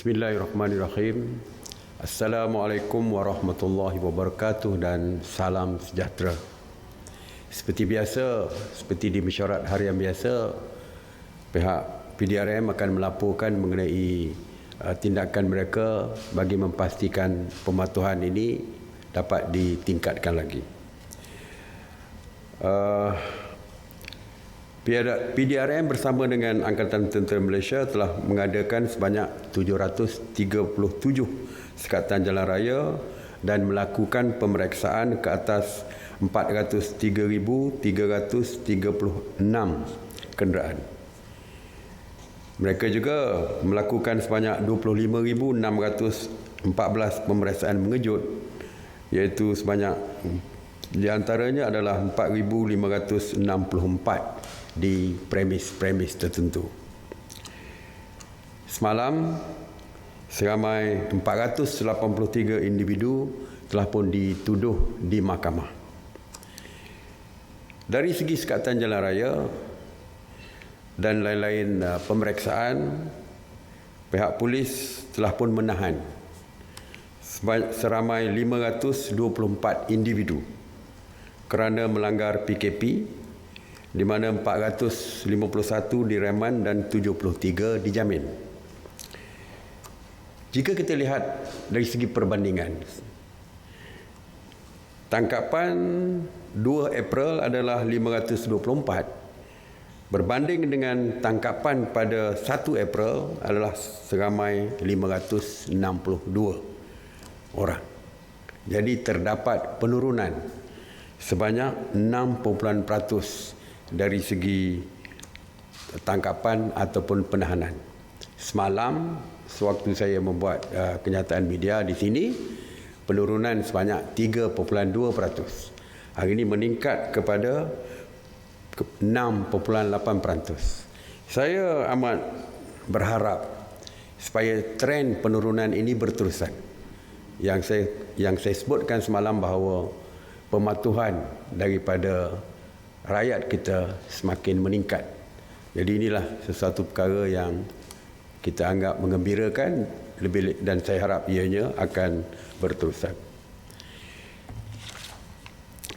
Bismillahirrahmanirrahim. Assalamualaikum warahmatullahi wabarakatuh dan salam sejahtera. Seperti biasa, seperti di mesyuarat harian biasa, pihak PDRM akan melaporkan mengenai tindakan mereka bagi memastikan pematuhan ini dapat ditingkatkan lagi. PDRM bersama dengan Angkatan Tentera Malaysia telah mengadakan sebanyak 737 sekatan jalan raya dan melakukan pemeriksaan ke atas 403,336 kenderaan. Mereka juga melakukan sebanyak 25,614 pemeriksaan mengejut, iaitu sebanyak di antaranya adalah 4,564 di premis-premis tertentu. Semalam, seramai 483 individu telah pun dituduh di mahkamah. Dari segi sekatan jalan raya dan lain-lain pemeriksaan, pihak polis telah pun menahan seramai 524 individu kerana melanggar PKP, di mana 451 direman dan 73 dijamin. Jika kita lihat dari segi perbandingan, tangkapan 2 April adalah 524 berbanding dengan tangkapan pada 1 April adalah seramai 562 orang. Jadi terdapat penurunan sebanyak 6% dari segi tangkapan ataupun penahanan. Semalam sewaktu saya membuat kenyataan media di sini, penurunan sebanyak 3.2%. Hari ini meningkat kepada 6.8%. Saya amat berharap supaya tren penurunan ini berterusan. Yang saya sebutkan semalam bahawa pematuhan daripada rakyat kita semakin meningkat. Jadi inilah sesuatu perkara yang kita anggap menggembirakan dan saya harap ianya akan berterusan.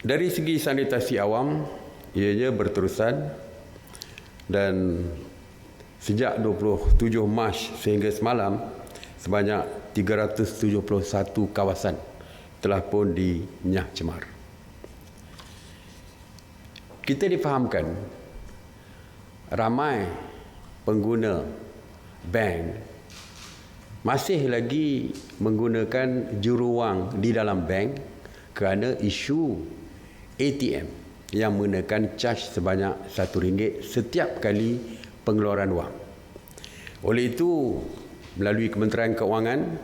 Dari segi sanitasi awam, ianya berterusan dan sejak 27 Mac sehingga semalam sebanyak 371 kawasan telah pun dinyah cemar. Kita difahamkan ramai pengguna bank masih lagi menggunakan juruwang di dalam bank kerana isu ATM yang menggunakan caj sebanyak RM1 setiap kali pengeluaran wang. Oleh itu, melalui Kementerian Keuangan,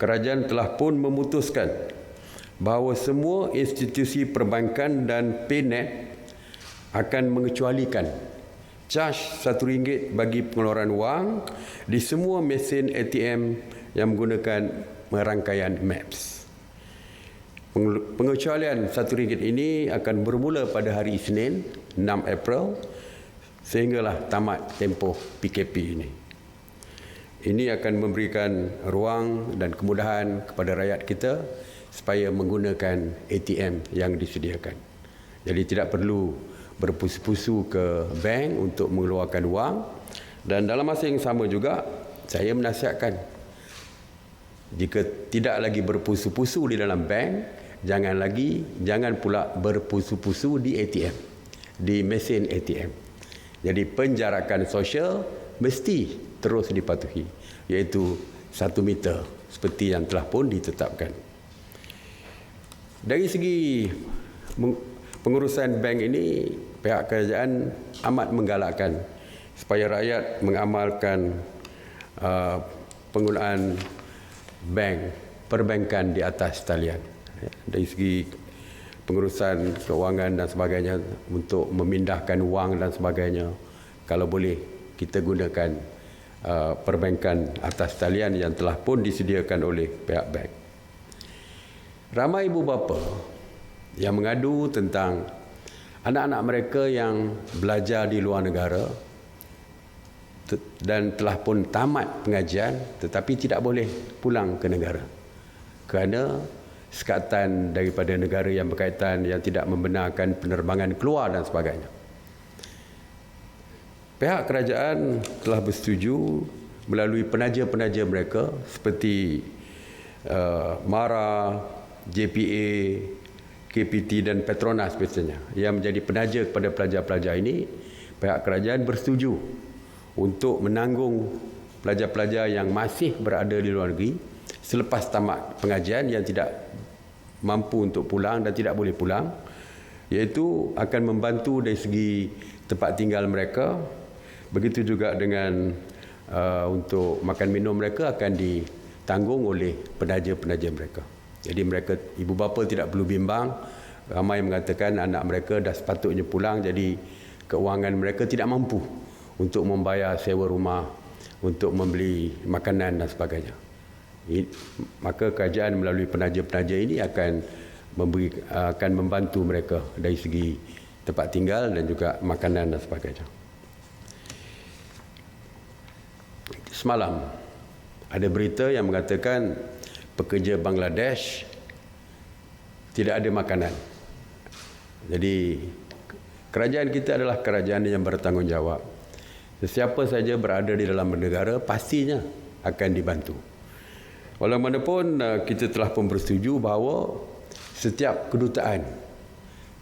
kerajaan telah pun memutuskan bahawa semua institusi perbankan dan PayNet akan mengecualikan caj RM1 bagi pengeluaran wang di semua mesin ATM yang menggunakan rangkaian MAPS. Pengecualian RM1 ini akan bermula pada hari Isnin 6 April sehinggalah tamat tempoh PKP ini. Ini akan memberikan ruang dan kemudahan kepada rakyat kita supaya menggunakan ATM yang disediakan. Jadi tidak perlu berpusu-pusu ke bank untuk mengeluarkan wang, dan dalam masa yang sama juga saya menasihatkan jika tidak lagi berpusu-pusu di dalam bank, jangan pula berpusu-pusu di ATM, di mesin ATM. Jadi penjarakan sosial mesti terus dipatuhi, iaitu 1 meter seperti yang telah pun ditetapkan. Dari segi pengurusan bank ini, pihak kerajaan amat menggalakkan supaya rakyat mengamalkan penggunaan perbankan di atas talian. Dari segi pengurusan keuangan dan sebagainya, untuk memindahkan wang dan sebagainya, kalau boleh kita gunakan perbankan atas talian yang telah pun disediakan oleh pihak bank. Ramai ibu bapa yang mengadu tentang anak-anak mereka yang belajar di luar negara dan telah pun tamat pengajian tetapi tidak boleh pulang ke negara kerana sekatan daripada negara yang berkaitan yang tidak membenarkan penerbangan keluar dan sebagainya. Pihak kerajaan telah bersetuju melalui penaja-penaja mereka seperti MARA, JPA, KPT dan Petronas biasanya yang menjadi penaja kepada pelajar-pelajar ini. Pihak kerajaan bersetuju untuk menanggung pelajar-pelajar yang masih berada di luar negeri selepas tamat pengajian yang tidak mampu untuk pulang dan tidak boleh pulang, iaitu akan membantu dari segi tempat tinggal mereka. Begitu juga dengan untuk makan minum mereka akan ditanggung oleh penaja-penaja mereka. Jadi mereka, ibu bapa tidak perlu bimbang. Ramai mengatakan anak mereka dah sepatutnya pulang, jadi keuangan mereka tidak mampu untuk membayar sewa rumah, untuk membeli makanan dan sebagainya. Maka kerajaan melalui penaja-penaja ini akan membantu mereka dari segi tempat tinggal dan juga makanan dan sebagainya. Semalam ada berita yang mengatakan pekerja Bangladesh tidak ada makanan. Jadi kerajaan kita adalah kerajaan yang bertanggungjawab. Sesiapa saja berada di dalam negara pastinya akan dibantu. Walaupun kita telah pun bersetuju bahawa setiap kedutaan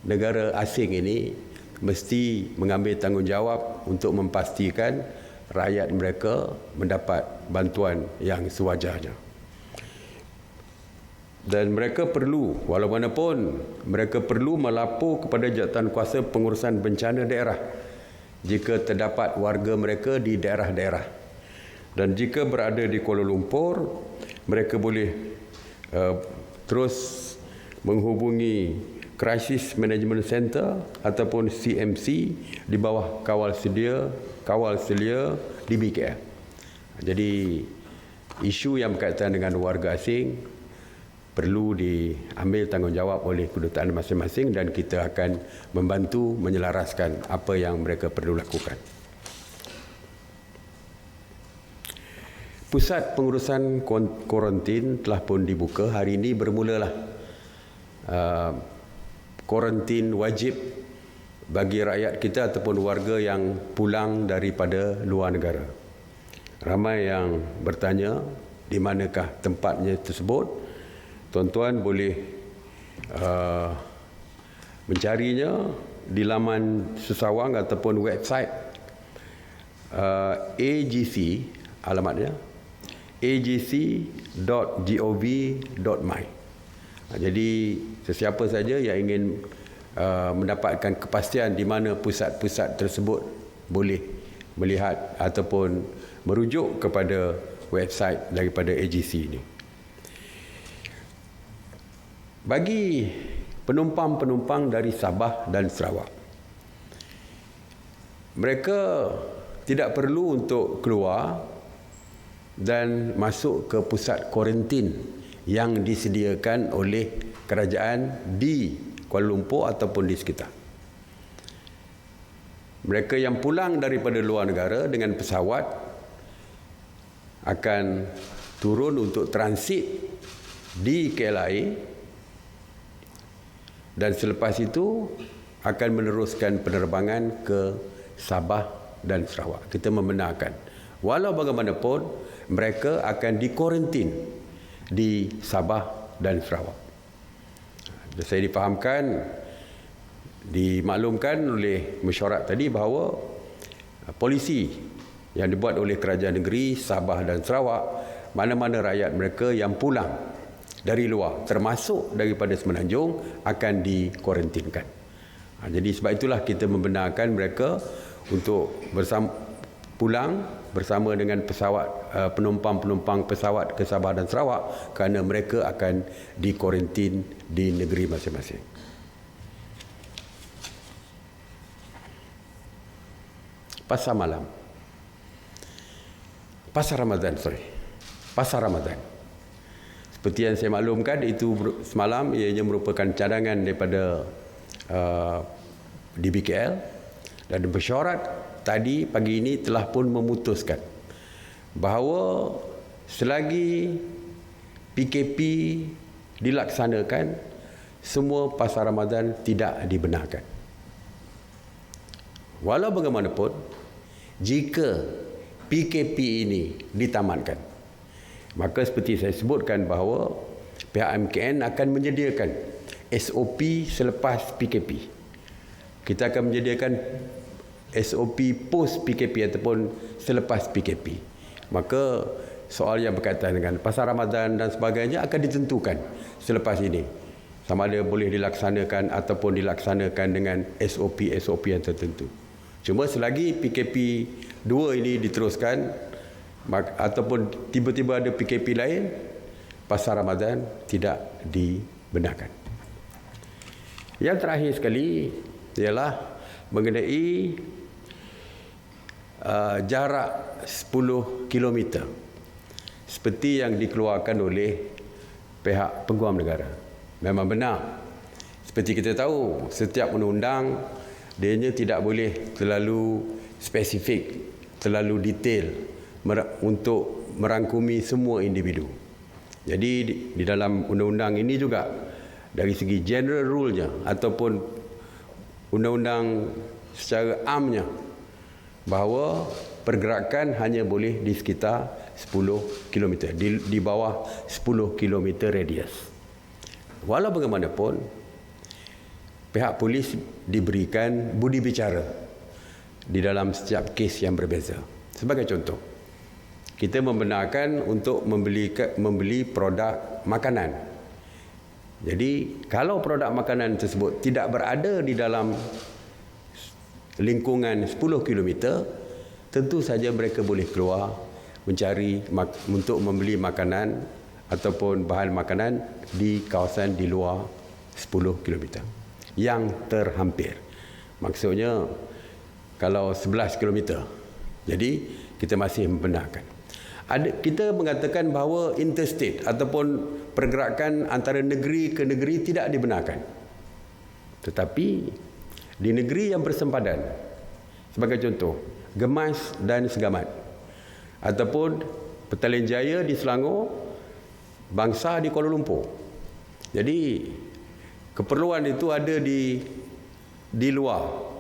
negara asing ini mesti mengambil tanggungjawab untuk memastikan rakyat mereka mendapat bantuan yang sewajarnya. Dan mereka perlu, walaupun mereka perlu melapor kepada Jawatankuasa Pengurusan Bencana Daerah jika terdapat warga mereka di daerah-daerah. Dan jika berada di Kuala Lumpur, mereka boleh terus menghubungi Crisis Management Center ataupun CMC di bawah kawal selia di BKL. Jadi isu yang berkaitan dengan warga asing perlu diambil tanggungjawab oleh kedutaan masing-masing dan kita akan membantu menyelaraskan apa yang mereka perlu lakukan. Pusat pengurusan kuarantin telah pun dibuka. Hari ini bermulalah kuarantin wajib bagi rakyat kita ataupun warga yang pulang daripada luar negara. Ramai yang bertanya di manakah tempatnya tersebut. Tuan-tuan boleh mencarinya di laman sesawang ataupun website AGC, alamatnya agc.gov.my. Jadi sesiapa saja yang ingin mendapatkan kepastian di mana pusat-pusat tersebut boleh melihat ataupun merujuk kepada website daripada AGC ini. Bagi penumpang-penumpang dari Sabah dan Sarawak, mereka tidak perlu untuk keluar dan masuk ke pusat kuarantin yang disediakan oleh kerajaan di Kuala Lumpur ataupun di sekitar. Mereka yang pulang daripada luar negara dengan pesawat akan turun untuk transit di KLIA dan selepas itu akan meneruskan penerbangan ke Sabah dan Sarawak. Kita membenarkan. Walau bagaimanapun, mereka akan dikuarantin di Sabah dan Sarawak. Saya difahamkan, dimaklumkan oleh mesyuarat tadi bahawa polisi yang dibuat oleh kerajaan negeri Sabah dan Sarawak, mana-mana rakyat mereka yang pulang dari luar, termasuk daripada Semenanjung, akan dikuarantinkan. Jadi sebab itulah kita membenarkan mereka untuk pulang bersama dengan pesawat penumpang-penumpang pesawat ke Sabah dan Sarawak kerana mereka akan dikuarantin di negeri masing-masing. Pasar malam. Pasar Ramadan. Seperti yang saya maklumkan, itu semalam ianya merupakan cadangan daripada DBKL dan bersyarat tadi pagi ini telah pun memutuskan bahawa selagi PKP dilaksanakan, semua pasar Ramadan tidak dibenarkan. Walau bagaimanapun, jika PKP ini ditamatkan, maka seperti saya sebutkan bahawa pihak MKN akan menyediakan SOP selepas PKP. Kita akan menyediakan SOP post PKP ataupun selepas PKP. Maka soal yang berkaitan dengan pasar Ramadan dan sebagainya akan ditentukan selepas ini, sama ada boleh dilaksanakan ataupun dilaksanakan dengan SOP yang tertentu. Cuma selagi PKP 2 ini diteruskan ataupun tiba-tiba ada PKP lain, pasar Ramadan tidak dibenarkan. Yang terakhir sekali ialah mengenai jarak 10 km seperti yang dikeluarkan oleh pihak peguam negara. Memang benar, seperti kita tahu, setiap undang-undang dianya tidak boleh terlalu spesifik, terlalu detail untuk merangkumi semua individu. Jadi di dalam undang-undang ini juga dari segi general rule-nya ataupun undang-undang secara amnya, bahawa pergerakan hanya boleh di sekitar 10 km, di bawah 10 km radius. Walau bagaimanapun, pihak polis diberikan budi bicara di dalam setiap kes yang berbeza. Sebagai contoh, kita membenarkan untuk membeli produk makanan. Jadi, kalau produk makanan tersebut tidak berada di dalam lingkungan 10 km, tentu saja mereka boleh keluar mencari untuk membeli makanan ataupun bahan makanan di kawasan di luar 10 km yang terhampir. Maksudnya kalau 11 km. Jadi kita masih membenarkan. Kita mengatakan bahawa interstate ataupun pergerakan antara negeri ke negeri tidak dibenarkan. Tetapi di negeri yang bersempadan, sebagai contoh, Gemas dan Segamat, ataupun Petaling Jaya di Selangor, Bangsa di Kuala Lumpur. Jadi keperluan itu ada di luar.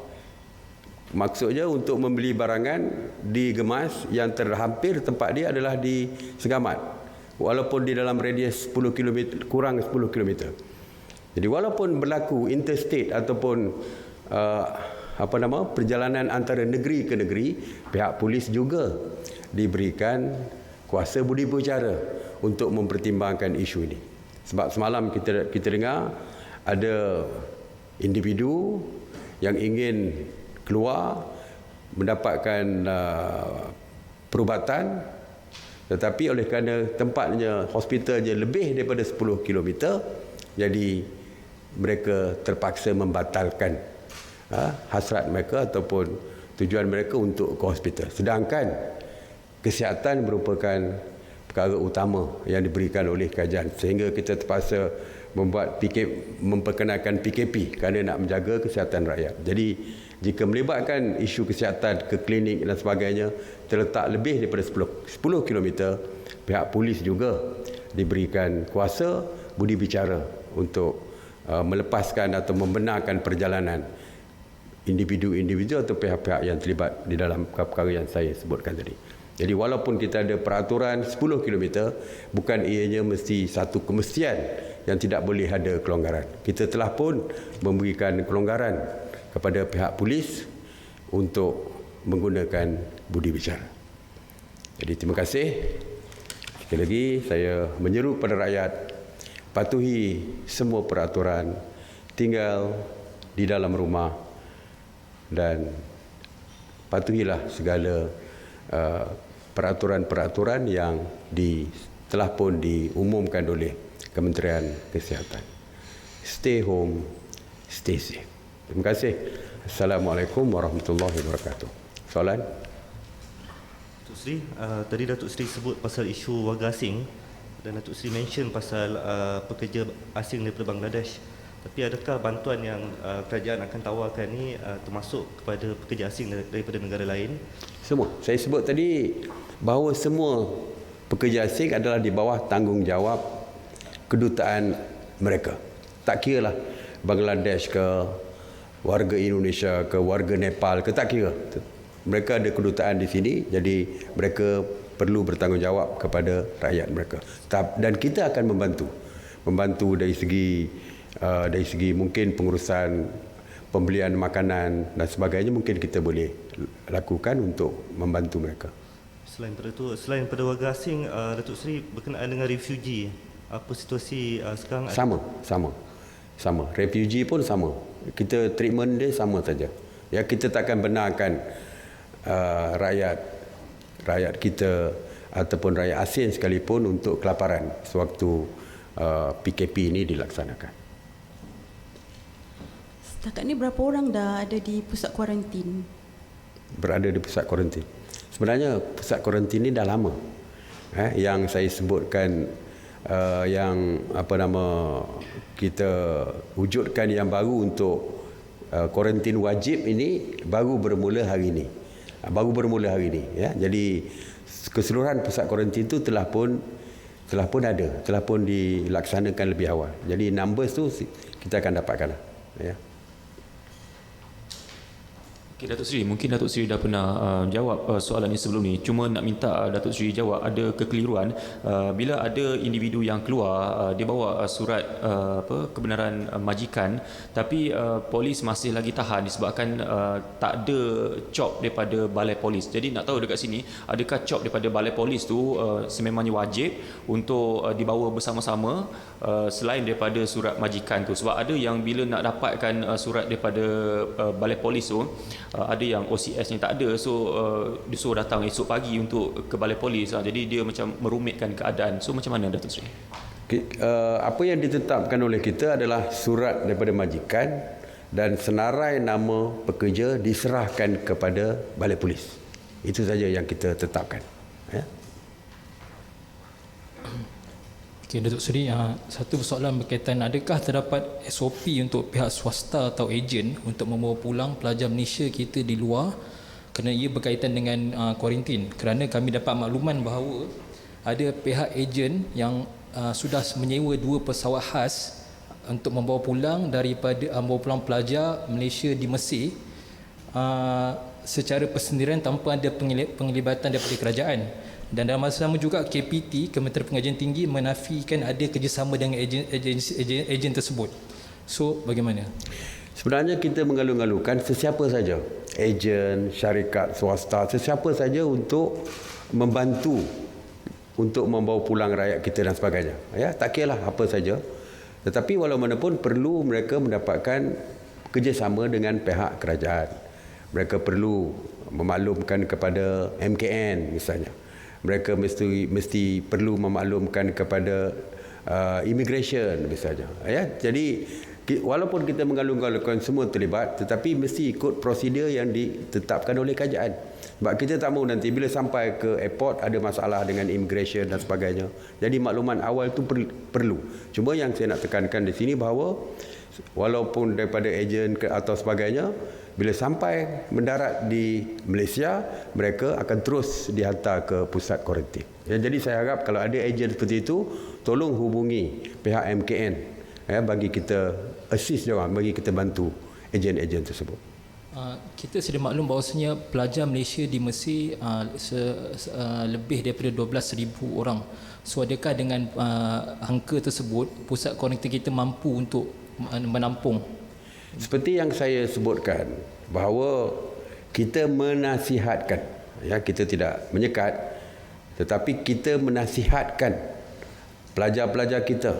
Maksudnya untuk membeli barangan di Gemas, yang terhampir tempat dia adalah di Segamat, walaupun di dalam radius 10 km, kurang 10 km. Jadi walaupun berlaku interstate ataupun perjalanan antara negeri ke negeri, pihak polis juga diberikan kuasa budi bicara untuk mempertimbangkan isu ini. Sebab semalam kita dengar ada individu yang ingin keluar mendapatkan perubatan, tetapi oleh kerana tempatnya, hospitalnya lebih daripada 10 km, jadi mereka terpaksa membatalkan hasrat mereka ataupun tujuan mereka untuk ke hospital. Sedangkan kesihatan merupakan perkara utama yang diberikan oleh kerajaan, sehingga kita terpaksa memperkenalkan PKP kerana nak menjaga kesihatan rakyat. Jadi jika melibatkan isu kesihatan ke klinik dan sebagainya terletak lebih daripada 10 km, pihak polis juga diberikan kuasa budi bicara untuk melepaskan atau membenarkan perjalanan individu-individu atau pihak-pihak yang terlibat di dalam perkara yang saya sebutkan tadi. Jadi walaupun kita ada peraturan 10 km, bukan ianya mesti satu kemestian yang tidak boleh ada kelonggaran. Kita telah pun memberikan kelonggaran kepada pihak polis untuk menggunakan budi bicara. Jadi terima kasih. Sekali lagi saya menyeru kepada rakyat, patuhi semua peraturan, tinggal di dalam rumah dan patuhilah segala peraturan-peraturan yang telah pun diumumkan oleh Kementerian Kesihatan. Stay home, stay safe. Terima kasih. Assalamualaikum warahmatullahi wabarakatuh. Soalan? Datuk Seri, tadi Datuk Seri sebut pasal isu warga asing dan Datuk Seri mention pasal pekerja asing daripada Bangladesh. Tapi adakah bantuan yang kerajaan akan tawarkan ni termasuk kepada pekerja asing daripada negara lain? Semua. Saya sebut tadi bahawa semua pekerja asing adalah di bawah tanggungjawab kedutaan mereka. Tak kira lah Bangladesh ke, warga Indonesia ke, warga Nepal ke, tak kira. Mereka ada kedutaan di sini, jadi mereka perlu bertanggungjawab kepada rakyat mereka. Dan kita akan membantu dari segi mungkin pengurusan pembelian makanan dan sebagainya, mungkin kita boleh lakukan untuk membantu mereka. Selain pada warga asing, Datuk Seri, berkenaan dengan refugee, apa situasi sekarang? Sama. Refugee pun sama. Kita treatment dia sama saja. Ya, kita takkan benarkan rakyat kita ataupun rakyat asing sekalipun untuk kelaparan sewaktu PKP ini dilaksanakan. Setakat ni berapa orang dah ada di pusat kuarantin? Berada di pusat kuarantin. Sebenarnya pusat kuarantin ini dah lama. Yang saya sebutkan yang kita wujudkan yang baru untuk kuarantin wajib ini baru bermula hari ini. Ya. Jadi keseluruhan pusat kuarantin itu telah pun dilaksanakan lebih awal. Jadi numbers tu kita akan dapatkan. Ya. Okay, Datuk Seri, mungkin Datuk Seri dah pernah jawab soalan ini sebelum ni. Cuma nak minta Datuk Seri jawab, ada kekeliruan bila ada individu yang keluar, dia bawa surat kebenaran majikan, tapi polis masih lagi tahan disebabkan tak ada cop daripada balai polis. Jadi nak tahu dekat sini, adakah cop daripada balai polis tu sememangnya wajib untuk dibawa bersama-sama selain daripada surat majikan tu? Sebab ada yang bila nak dapatkan surat daripada balai polis tu, ada yang OCS yang tak ada, so disuruh datang esok pagi untuk ke balai polis. Jadi dia macam merumitkan keadaan. So macam mana, Datuk Seri? Apa yang ditetapkan oleh kita adalah surat daripada majikan dan senarai nama pekerja diserahkan kepada balai polis. Itu saja yang kita tetapkan. Ya. Okey, Datuk Seri, satu persoalan berkaitan, adakah terdapat SOP untuk pihak swasta atau ejen untuk membawa pulang pelajar Malaysia kita di luar kerana ia berkaitan dengan kuarantin? Kerana kami dapat makluman bahawa ada pihak ejen yang sudah menyewa 2 pesawat khas untuk membawa pulang pelajar Malaysia di Mesir secara persendirian tanpa ada penglibatan daripada kerajaan. Dan dalam masa sama juga KPT, Kementerian Pengajian Tinggi, menafikan ada kerjasama dengan ejen tersebut. So bagaimana? Sebenarnya kita mengalu-alukan sesiapa saja, ejen, syarikat swasta, sesiapa saja untuk membantu untuk membawa pulang rakyat kita dan sebagainya. Ya, tak kiralah apa saja. Tetapi walau mana pun perlu mereka mendapatkan kerjasama dengan pihak kerajaan. Mereka perlu memaklumkan kepada MKN misalnya. Mereka mesti perlu memaklumkan kepada immigration misalnya. Ya, jadi walaupun kita mengalung-alungkan semua terlibat, tetapi mesti ikut prosedur yang ditetapkan oleh kerajaan. Sebab kita tak mahu nanti bila sampai ke airport ada masalah dengan immigration dan sebagainya. Jadi makluman awal itu perlu. Cuma yang saya nak tekankan di sini bahawa walaupun daripada ejen atau sebagainya, bila sampai mendarat di Malaysia, mereka akan terus dihantar ke pusat kuarantin. Ya, jadi saya harap kalau ada ejen seperti itu, tolong hubungi pihak MKN bagi kita assist dia orang, bagi kita bantu ejen-ejen tersebut. Kita sudah maklum bahawasanya pelajar Malaysia di Mesir lebih daripada 12,000 orang. So adakah dengan angka tersebut pusat kuarantin kita mampu untuk menampung? Seperti yang saya sebutkan bahawa kita menasihatkan, ya, kita tidak menyekat, tetapi kita menasihatkan pelajar-pelajar kita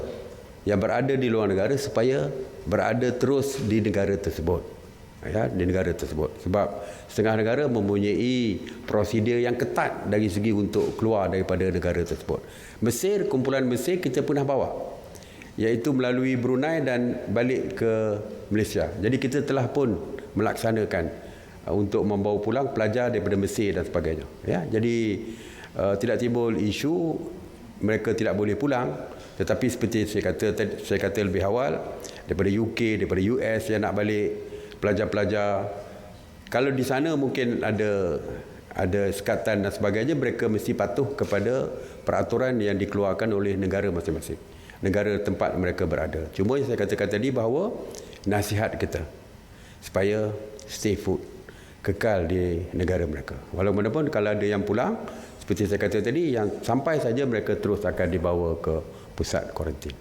yang berada di luar negara supaya berada terus di negara tersebut. Ya, di negara tersebut. Sebab setengah negara mempunyai prosedur yang ketat dari segi untuk keluar daripada negara tersebut. Mesir, kumpulan Mesir kita pernah bawa, iaitu melalui Brunei dan balik ke Malaysia. Jadi kita telah pun melaksanakan untuk membawa pulang pelajar daripada Mesir dan sebagainya. Ya, jadi tidak timbul isu mereka tidak boleh pulang, Tetapi seperti saya kata lebih awal, daripada UK, daripada US yang nak balik, pelajar-pelajar, kalau di sana mungkin ada sekatan dan sebagainya, mereka mesti patuh kepada peraturan yang dikeluarkan oleh negara masing-masing, negara tempat mereka berada. Cuma yang saya katakan tadi bahawa nasihat kita supaya stay put, kekal di negara mereka. Walaupun pun kalau ada yang pulang, seperti saya kata tadi, yang sampai saja mereka terus akan dibawa ke pusat kuarantin.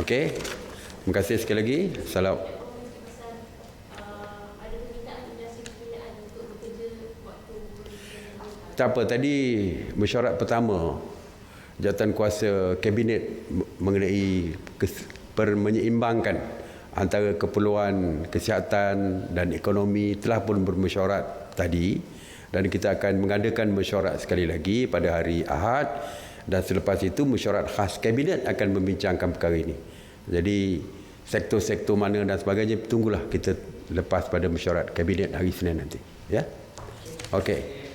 Okey, terima kasih sekali lagi. Salam. Tak apa, tadi mesyuarat pertama jawatan kuasa kabinet mengenai menyeimbangkan antara keperluan kesihatan dan ekonomi telah pun bermesyuarat tadi, dan kita akan mengadakan mesyuarat sekali lagi pada hari Ahad, dan selepas itu mesyuarat khas kabinet akan membincangkan perkara ini. Jadi sektor-sektor mana dan sebagainya tunggulah kita lepas pada mesyuarat kabinet hari Isnin nanti, ya. Okey.